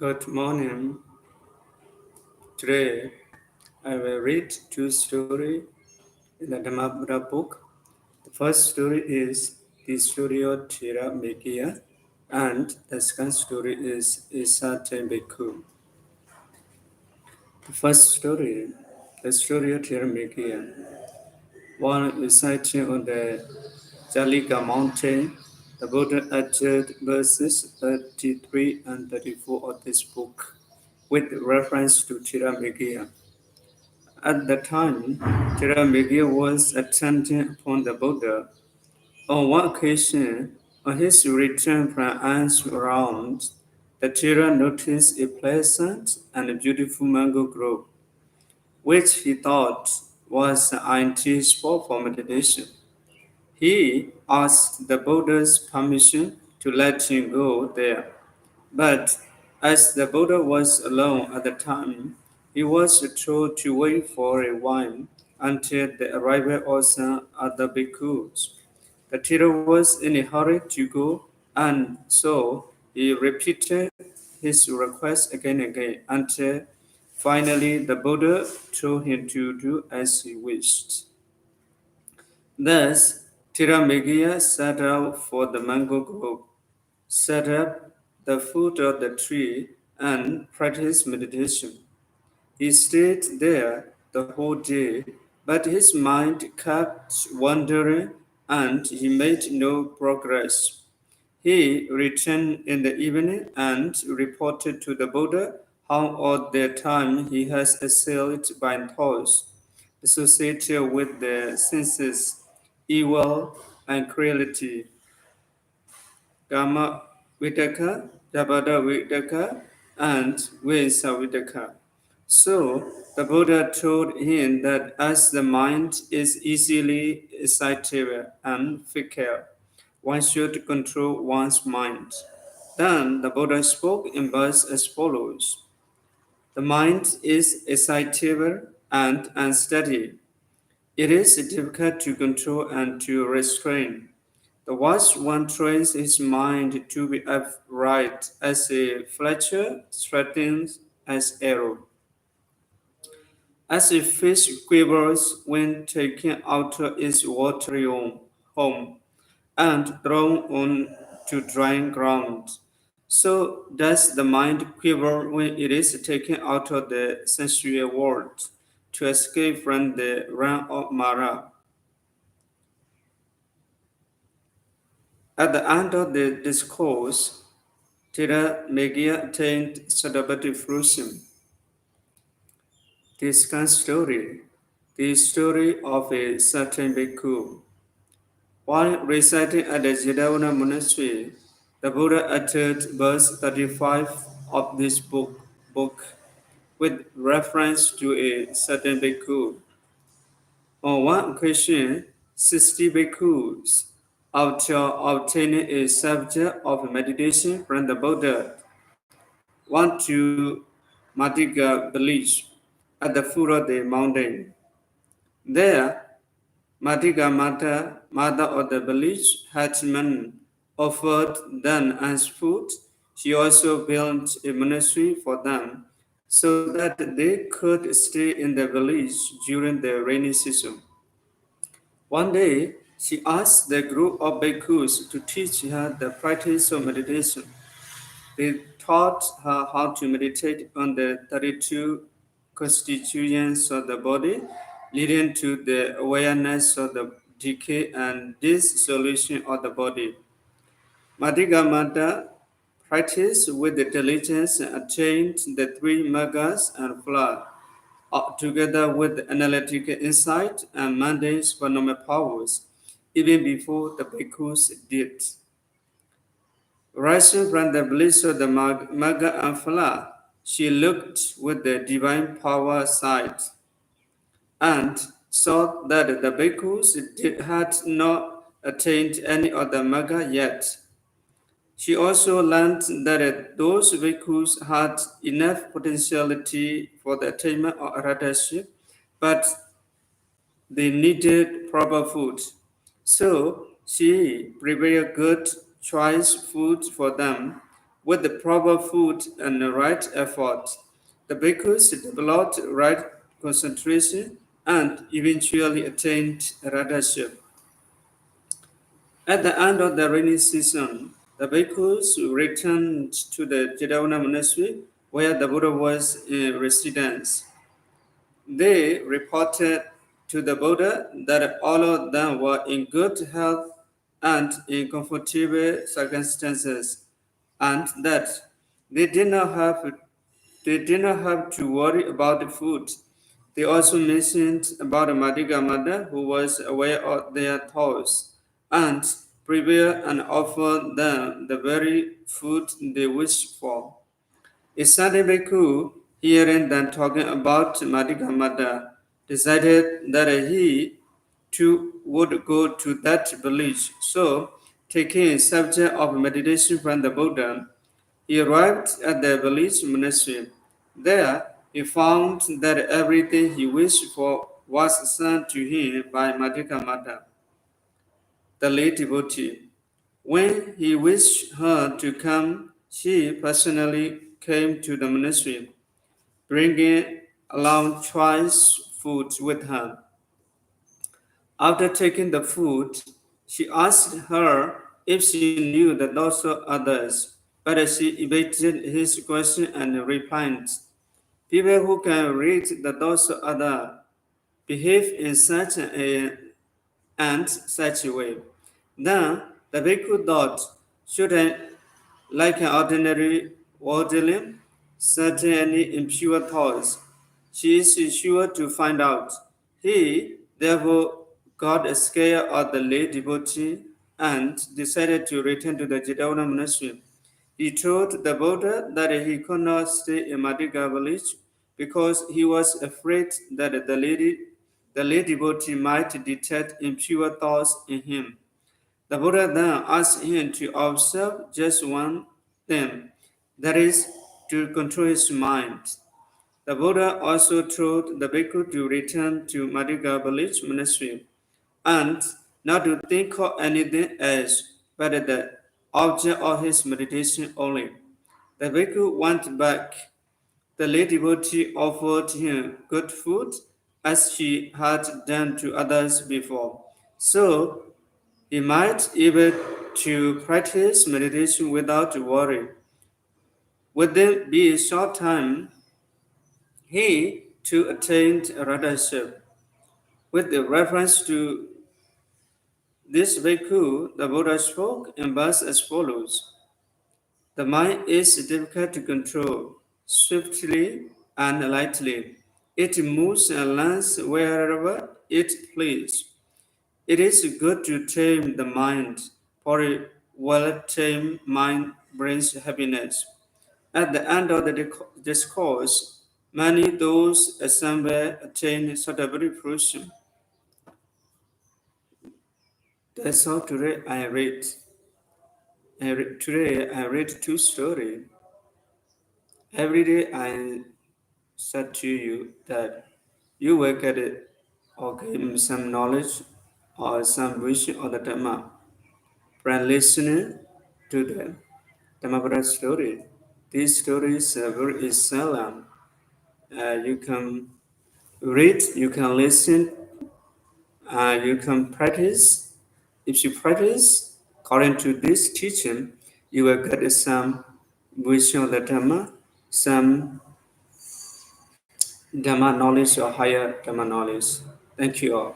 Good morning. Today I will read two stories in the Dhamma book. The first story is the story of Thera Meghiya, and the second story is Isate Bhikkhu. The first story, the story of Thera Meghiya, while reciting on the Jalika mountain, the Buddha uttered verses 33 and 34 of this book with reference to Thera Meghiya. At the time, Thera Meghiya was attending upon the Buddha. On one occasion, on his return from An's round, the Thera noticed a pleasant and beautiful mango grove, which he thought was an ideal spot for meditation. He asked the Buddha's permission to let him go there. But as the Buddha was alone at the time, he was told to wait for a while until the arrival of some other bhikkhus. The teacher was in a hurry to go, and so he repeated his request again and again until finally the Buddha told him to do as he wished. Thus, Thera Meghiya set out for the mango grove, set up the foot of the tree, and practiced meditation. He stayed there the whole day, but his mind kept wandering and he made no progress. He returned in the evening and reported to the Buddha how all the time he has assailed by thoughts associated with the senses, evil and cruelty, Kama Vitaka, Dabada Vitaka, and Vesa Vitaka. So the Buddha told him that as the mind is easily excitable and fickle, one should control one's mind. Then the Buddha spoke in verse as follows: The mind is excitable and unsteady. It is difficult to control and to restrain. The wise one trains his mind to be upright as a fletcher straightens as arrow. As a fish quivers when taken out of its watery home and thrown on to dry ground, so does the mind quiver when it is taken out of the sensual world to escape from the realm of Mara. At the end of the discourse, Thera Meghiya attained celibacy fruition. The second story, the story of a certain bhikkhu. While residing at the Jedavana monastery, the Buddha uttered verse 35 of this book with reference to a certain bhikkhu. On one occasion, 60 bhikkhus, after obtaining a subject of meditation from the Buddha, went to Madiga village at the foot of the mountain. There, Madiga mother of the village herdsman, offered them as food. She also built a monastery for them so that they could stay in the village during the rainy season. One day, she asked the group of bhikkhus to teach her the practice of meditation. They taught her how to meditate on the 32 constituents of the body, leading to the awareness of the decay and dissolution of the body. Madhigamata practiced with diligence and attained the three magas and flood, together with analytical insight and mundane phenomenal powers, even before the bhikkhus did. Rising from the bliss of the Magga and Phala, she looked with the divine power sight and saw that the bhikkhus had not attained any of the Magga yet. She also learned that those bhikkhus had enough potentiality for the attainment of arahataship, but they needed proper food. So she prepared good choice food for them With the proper food and the right effort, the bhikkhus developed right concentration and eventually attained radhaship. At the end of the rainy season, the bhikkhus returned to the Jedavana monastery where the Buddha was in residence. They reported to the Buddha that all of them were in good health and in comfortable circumstances, and that they did not have they did not have to worry about the food. They also mentioned about the Madhika mother who was aware of their thoughts and prepared and offered them the very food they wished for. Isade Bhikkhu, hearing them talking about Madhika mother, decided that he too would go to that village. So, taking a subject of meditation from the Buddha, he arrived at the village monastery. There, he found that everything he wished for was sent to him by Madhika Mata, the late devotee. When he wished her to come, she personally came to the monastery, bringing along choice food with her. After taking the food, she asked her if she knew the thoughts of others, but she evaded his question and replied, "People who can read the thoughts of others behave in such a and such a way." Then the bhikkhu thought, should I, like an ordinary orderly, certain any impure thoughts? She is sure to find out. He therefore got scared of the lay devotee and decided to return to the Jedavana monastery. He told the Buddha that he could not stay in Madhika village because he was afraid that the lay devotee might detect impure thoughts in him. The Buddha then asked him to observe just one thing, that is, to control his mind. The Buddha also told the bhikkhu to return to Madhika village monastery and not to think of anything else but the object of his meditation only. The bhikkhu went back. The lady devotee offered him good food as she had done to others before. So he might able to practice meditation without worry. Within be a short time, he too attained radhaship. With the reference to this bhikkhu, the Buddha spoke in verse as follows: the mind is difficult to control swiftly and lightly. It moves and lands wherever it pleases. It is good to tame the mind, for a well-tamed mind brings happiness. At the end of the discourse, many those assembled attain suitable fruition. That's all today I read. Today I read two stories. Every day I said to you that you will get it or gain some knowledge or some vision of the Dhamma from listening to the Dhammapada story. These stories are very excellent. You can read, you can listen, you can practice. If you practice according to this teaching, you will get some vision of the Dhamma, some Dhamma knowledge or higher Dhamma knowledge. Thank you all.